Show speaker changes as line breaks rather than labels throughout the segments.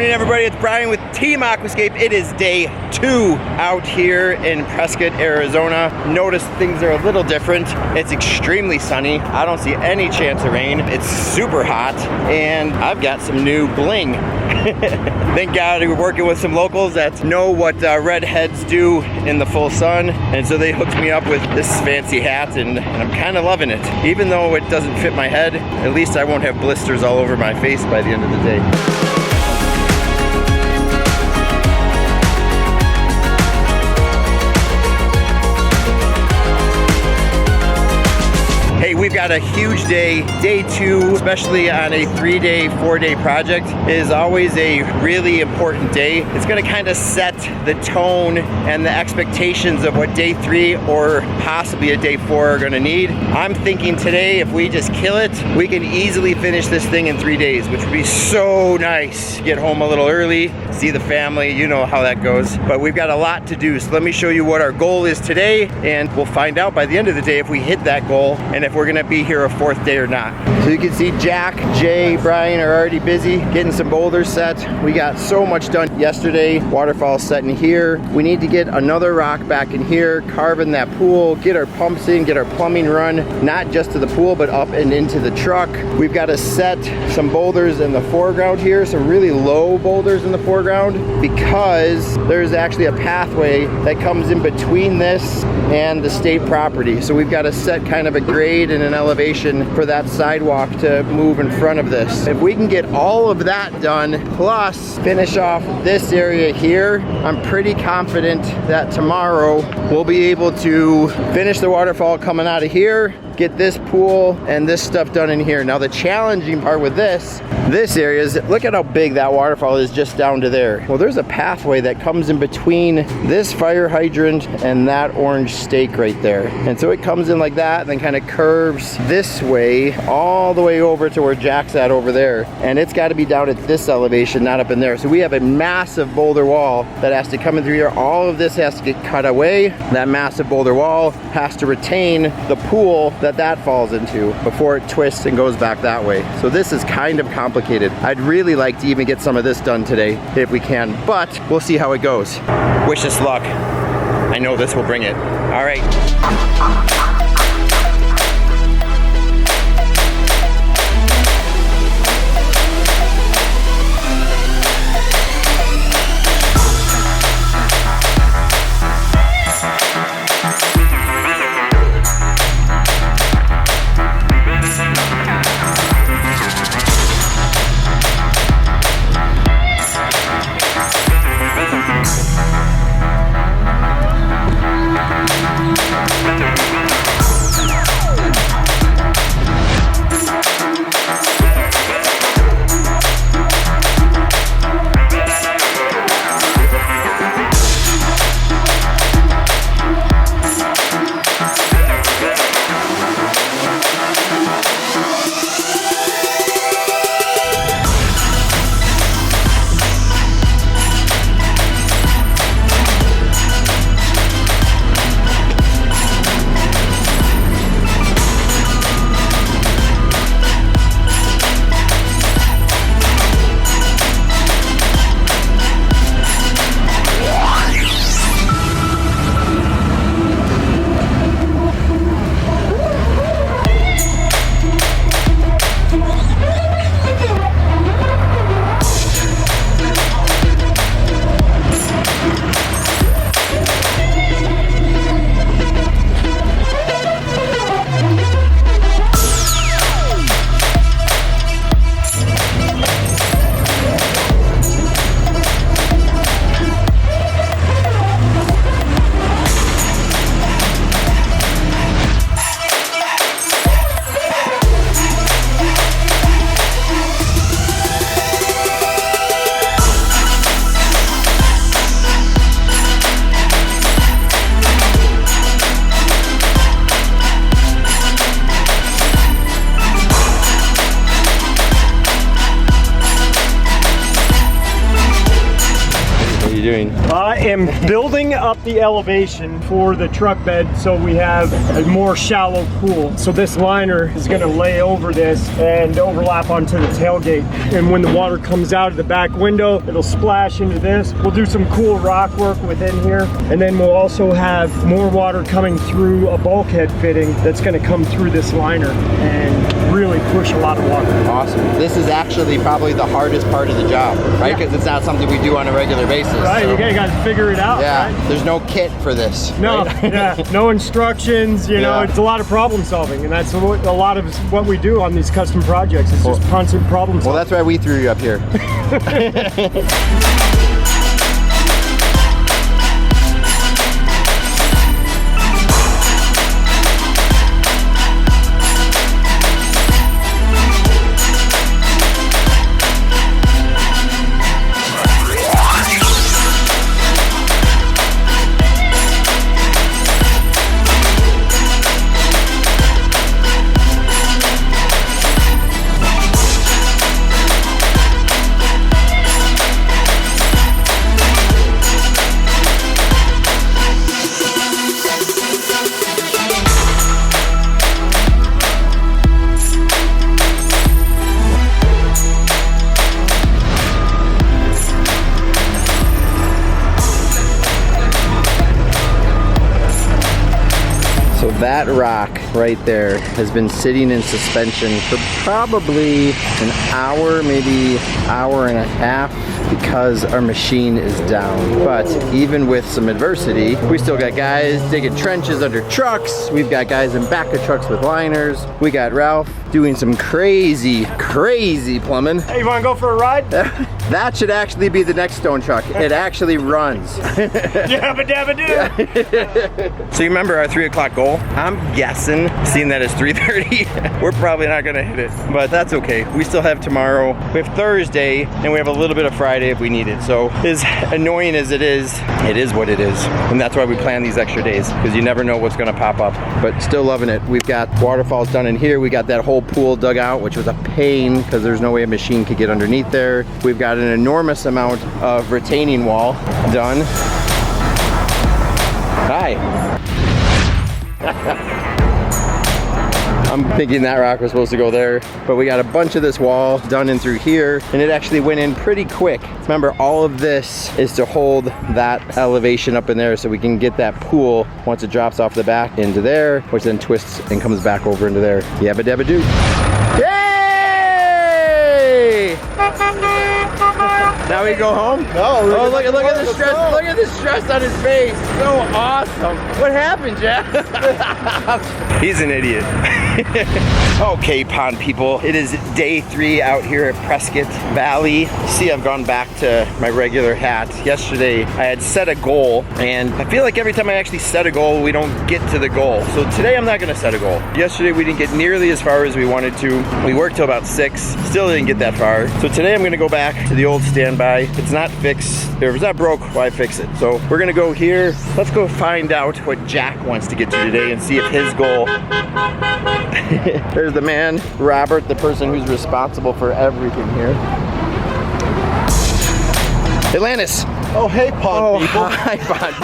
morning, everybody. It's Brian with Team Aquascape. It is day 2 out here in Prescott, Arizona. Notice things are a little different. It's extremely sunny. I don't see any chance of rain. It's super hot, and I've got some new bling. Thank God we're working with some locals that know what redheads do in the full sun, and so they hooked me up with this fancy hat, and I'm kind of loving it. Even though it doesn't fit my head, at least I won't have blisters all over my face by the end of the day. Hey, we've got a huge day. Day 2, especially on a 3-day, 4-day project, is always a really important day. It's gonna kind of set the tone and the expectations of what day 3 or possibly a day 4 are gonna need. I'm thinking today, if we just kill it, we can easily finish this thing in 3 days, which would be so nice. Get home a little early, see the family, you know how that goes. But we've got a lot to do, so let me show you what our goal is today, and we'll find out by the end of the day if we hit that goal and if we're gonna be here a 4th day or not. So you can see Jack, Jay, Brian are already busy getting some boulders set. We got so much done yesterday. Waterfall set in here. We need to get another rock back in here, carve in that pool, get our pumps in, get our plumbing run, not just to the pool, but up and into the truck. We've got to set some boulders in the foreground here, some really low boulders in the foreground, because there's actually a pathway that comes in between this and the state property. So we've got to set kind of a grade and an elevation for that sidewalk to move in front of this. If we can get all of that done, plus finish off this area here, I'm pretty confident that tomorrow we'll be able to finish the waterfall coming out of here, get this pool and this stuff done in here. Now the challenging part with this area is, look at how big that waterfall is just down to there. Well, there's a pathway that comes in between this fire hydrant and that orange stake right there. And so it comes in like that and then kind of curves this way all the way over to where Jack's at over there. And it's got to be down at this elevation, not up in there. So we have a massive boulder wall that has to come in through here. All of this has to get cut away. That massive boulder wall has to retain the pool that falls into before it twists and goes back that way. So this is kind of complicated. I'd really like to even get some of this done today if we can, but we'll see how it goes. Wish us luck. I know this will bring it. All right. doing?
I am building up the elevation for the truck bed so we have a more shallow pool. So this liner is going to lay over this and overlap onto the tailgate. And when the water comes out of the back window, it'll splash into this. We'll do some cool rock work within here. And then we'll also have more water coming through a bulkhead fitting that's going to come through this liner and really push a lot of water.
Awesome. This is actually probably the hardest part of the job, right? Because it's not something we do on a regular basis.
Right, so. You got to figure it out.
Yeah,
right?
There's no kit for this.
No,
right?
yeah, no instructions. You know, it's a lot of problem solving, and that's what, a lot of what we do on these custom projects. It's just constant problem solving.
Well, that's why we threw you up here. That rock right there has been sitting in suspension for probably an hour, maybe hour and a half, because our machine is down. But even with some adversity, we still got guys digging trenches under trucks. We've got guys in back of trucks with liners. We got Ralph doing some crazy plumbing.
Hey, you want to go for a ride?
That should actually be the next stone truck. It actually runs.
Yabba dabba do.
So you remember our 3 o'clock goal? I'm guessing, seeing that it's 3:30, we're probably not gonna hit it, but that's okay. We still have tomorrow, we have Thursday, and we have a little bit of Friday if we need it. So as annoying as it is what it is. And that's why we plan these extra days, because you never know what's gonna pop up. But still loving it. We've got waterfalls done in here. We got that whole pool dug out, which was a pain, because there's no way a machine could get underneath there. We've got an enormous amount of retaining wall done. Hi. I'm thinking that rock was supposed to go there, but we got a bunch of this wall done in through here, and it actually went in pretty quick. Remember, all of this is to hold that elevation up in there so we can get that pool once it drops off the back into there, which then twists and comes back over into there. Yabba dabba do. Yay! Now we go home?
No.
Oh, look at the stress. Look at the stress on his face. So awesome. What happened, Jack? He's an idiot. Okay, pond people. It is day 3 out here at Prescott Valley. See, I've gone back to my regular hat. Yesterday, I had set a goal, and I feel like every time I actually set a goal, we don't get to the goal. So today, I'm not gonna set a goal. Yesterday, we didn't get nearly as far as we wanted to. We worked till about 6, still didn't get that far. So today, I'm gonna go back to the old standby. It's not fixed. If it's not broke, why fix it? So we're gonna go here. Let's go find out what Jack wants to get to today and see if his goal. There's the man, Robert, the person who's responsible for everything here. Atlantis.
Oh, hey, pond people.
Hi, pond.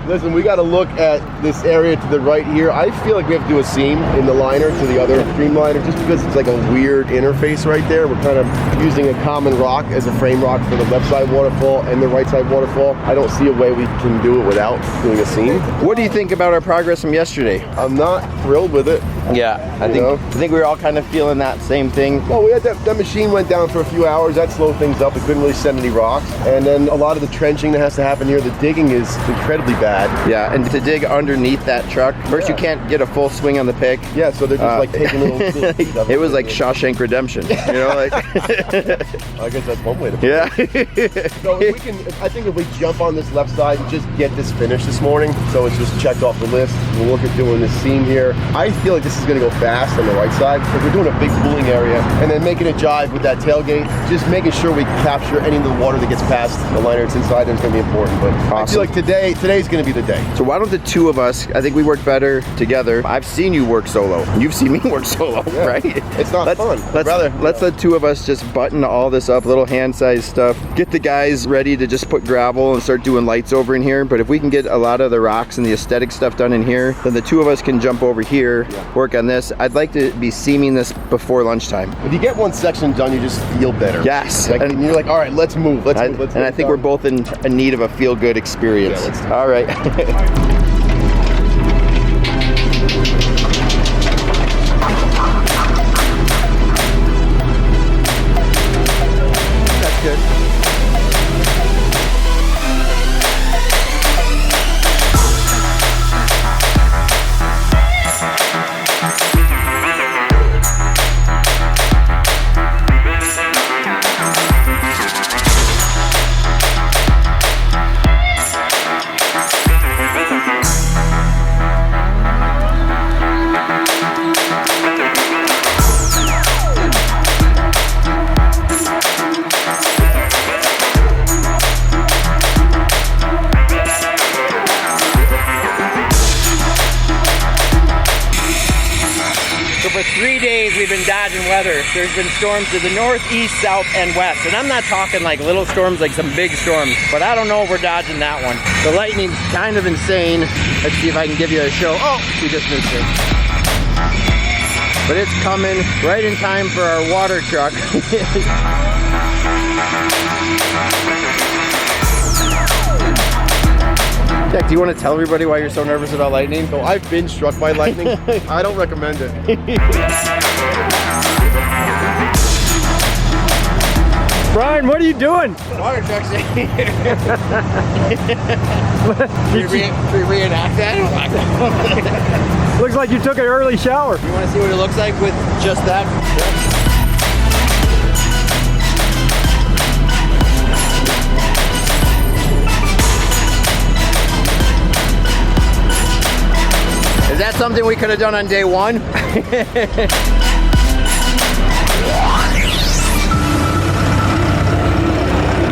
Listen, we got to look at this area to the right here. I feel like we have to do a seam in the liner to the other stream liner, just because it's like a weird interface right there. We're kind of using a common rock as a frame rock for the left side waterfall and the right side waterfall. I don't see a way we can do it without doing a seam.
What do you think about our progress from yesterday?
I'm not thrilled with it.
Yeah, I think we were all kind of feeling that same thing.
Well, we had that machine went down for a few hours. That slowed things up. We couldn't really send any rocks. And then a lot of the trenching that has to happen here, the digging is incredibly bad.
Yeah, and to dig underneath that truck, first you can't get a full swing on the pick.
Yeah, so they're just like taking little
it was like Shawshank Redemption, you know, like.
I guess that's one way to put it. So if we can, I think if we jump on this left side and just get this finished this morning, so it's just checked off the list, we'll look at doing this seam here. I feel like this is gonna go fast on the right side, because we're doing a big pooling area, and then making a jive with that tailgate, just making sure we capture any of the water that gets past the liner that's inside, and it's gonna be important. But awesome. I feel like today's gonna be the day.
So why don't the two of us, I think we work better together. I've seen you work solo. You've seen me work solo,
Yeah.
right?
It's not fun.
Let's let two of us just button all this up, little hand-sized stuff. Get the guys ready to just put gravel and start doing lights over in here. But if we can get a lot of the rocks and the aesthetic stuff done in here, then the two of us can jump over here, work on this. I'd like to be seaming this before lunchtime.
If you get one section done, you just feel better.
Yes.
Like, and you're like, all right, let's move. Let's move.
And I think we're both in need of a feel-good experience.
Yeah, let's do it.
All right. That's good. So for 3 days we've been dodging weather. There's been storms to the north, east, south, and west. And I'm not talking like little storms, like some big storms, but I don't know if we're dodging that one. The lightning's kind of insane. Let's see if I can give you a show. Oh, we just missed it. But it's coming right in time for our water truck. Jack, do you want to tell everybody why you're so nervous about lightning?
So I've been struck by lightning. I don't recommend it.
Brian, what are you doing?
Water truck's in here. Should we reenact that?
Looks like you took an early shower.
You want to see what it looks like with just that? Is that something we could have done on day one?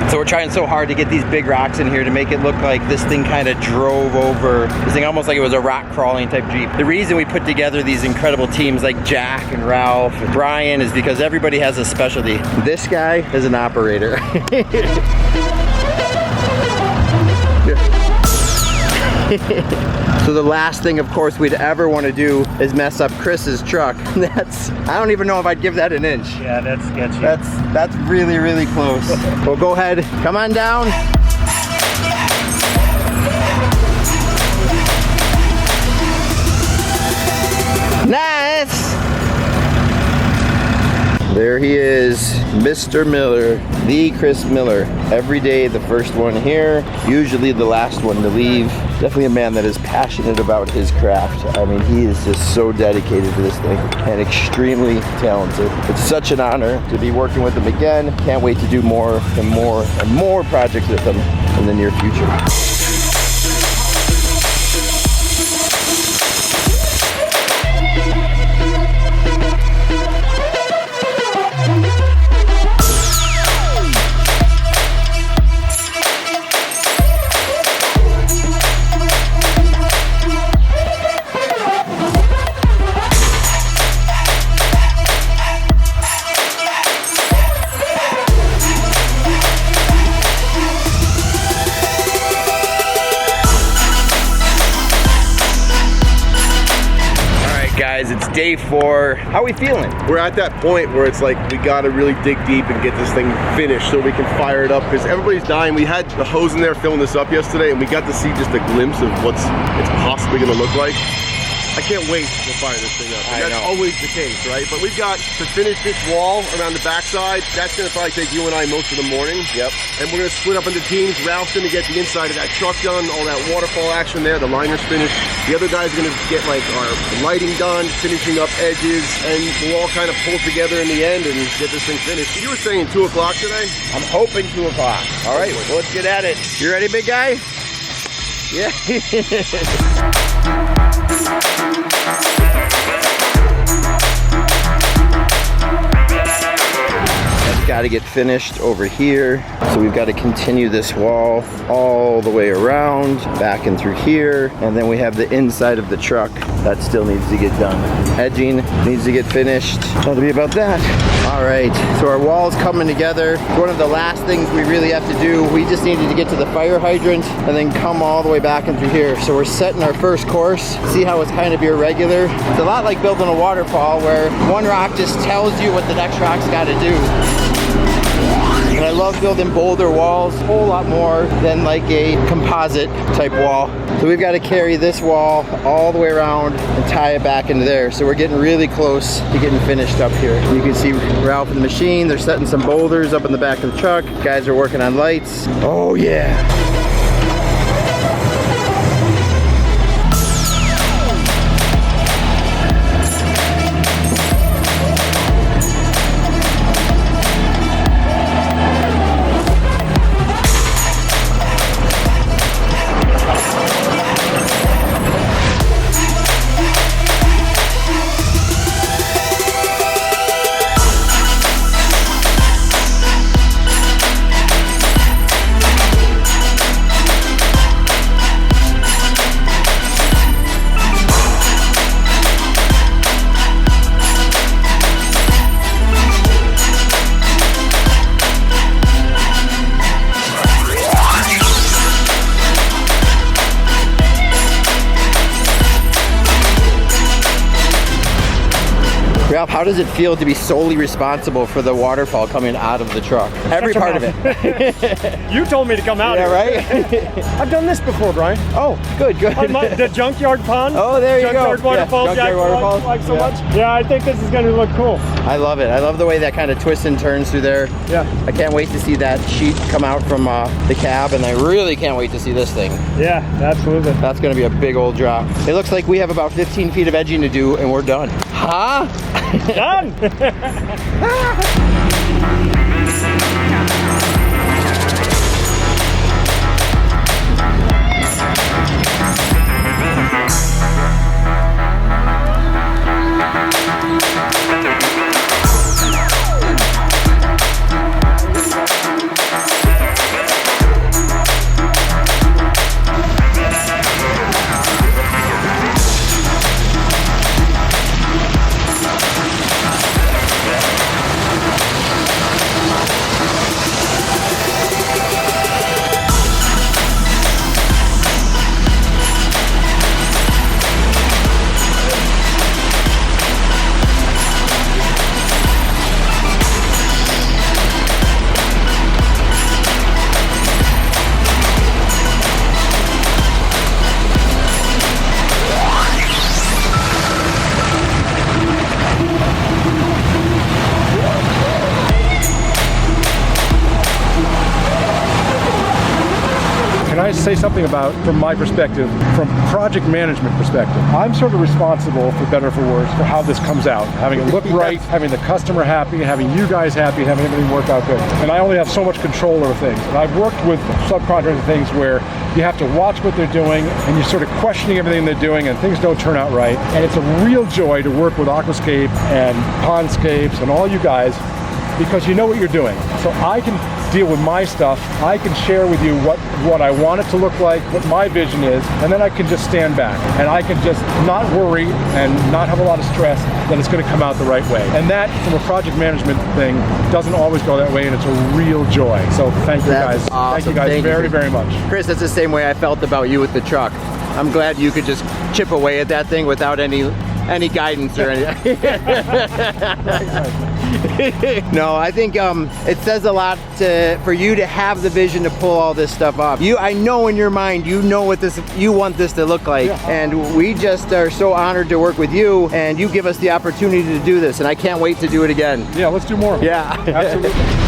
So we're trying so hard to get these big rocks in here to make it look like this thing kind of drove over. This thing almost like it was a rock crawling type Jeep. The reason we put together these incredible teams like Jack and Ralph and Brian is because everybody has a specialty. This guy is an operator. So the last thing, of course, we'd ever want to do is mess up Chris's truck. I don't even know if I'd give that an inch.
Yeah, that's sketchy.
That's really, really close. Well, go ahead, come on down. Nice. There he is, Mr. Miller, the Chris Miller. Every day the first one here, usually the last one to leave. Definitely a man that is passionate about his craft. I mean, he is just so dedicated to this thing and extremely talented. It's such an honor to be working with him again. Can't wait to do more and more and more projects with him in the near future. Guys, it's day 4. How are we feeling?
We're at that point where it's like we gotta really dig deep and get this thing finished so we can fire it up, because everybody's dying. We had the hose in there filling this up yesterday, and we got to see just a glimpse of what it's possibly gonna look like. I can't wait to fire this thing up. And that's always the case, right? But we've got to finish this wall around the backside. That's gonna probably take you and I most of the morning.
Yep.
And we're gonna split up into teams. Ralph's gonna get the inside of that truck done, all that waterfall action there, the liner's finished. The other guy's gonna get like our lighting done, finishing up edges, and we'll all kind of pull together in the end and get this thing finished. You were saying 2 o'clock today?
I'm hoping 2 o'clock. All right, well, let's get at it. You ready, big guy? Yeah. got to get finished over here. So we've got to continue this wall all the way around, back and through here. And then we have the inside of the truck that still needs to get done. Edging needs to get finished. That'll be about that. All right, so our wall's coming together. One of the last things we really have to do, we just needed to get to the fire hydrant and then come all the way back and through here. So we're setting our first course. See how it's kind of irregular? It's a lot like building a waterfall where one rock just tells you what the next rock's got to do. And I love building boulder walls a whole lot more than like a composite type wall. So we've got to carry this wall all the way around and tie it back into there. So we're getting really close to getting finished up here. You can see Ralph and the machine. They're setting some boulders up in the back of the truck. Guys are working on lights. Oh yeah. Ralph, how does it feel to be solely responsible for the waterfall coming out of the truck? Every part of it.
You told me to come out here.
Right?
I've done this before, Brian.
Oh, good, good.
On the junkyard pond.
Oh, there you go.
Junkyard waterfall,
yeah, junkyard waterfall.
Like so much. Yeah, I think this is going to look cool.
I love it. I love the way that kind of twists and turns through there.
Yeah.
I can't wait to see that sheet come out from the cab, and I really can't wait to see this thing.
Yeah, absolutely.
That's going to be a big old drop. It looks like we have about 15 feet of edging to do, and we're done. Huh?
Done!
Can I say something about, from my perspective, from project management perspective? I'm sort of responsible, for better or for worse, for how this comes out. Having it look right, having the customer happy, having you guys happy, having everything work out good. And I only have so much control over things. And I've worked with subcontractor things where you have to watch what they're doing and you're sort of questioning everything they're doing and things don't turn out right. And it's a real joy to work with Aquascape and Pondscapes and all you guys, because you know what you're doing. So I can deal with my stuff. I can share with you what I want it to look like, what my vision is, and then I can just stand back and I can just not worry and not have a lot of stress that it's going to come out the right way. And that, from a project management thing, doesn't always go that way, and it's a real joy. So thank you guys.
Awesome.
Thank you guys very, very much.
Chris, that's the same way I felt about you with the truck. I'm glad you could just chip away at that thing without any guidance or anything. No, I think it says a lot for you to have the vision to pull all this stuff off. I know in your mind you know what you want this to look like, and we just are so honored to work with you, and you give us the opportunity to do this, and I can't wait to do it again.
Yeah, let's do more.
Yeah.
Absolutely.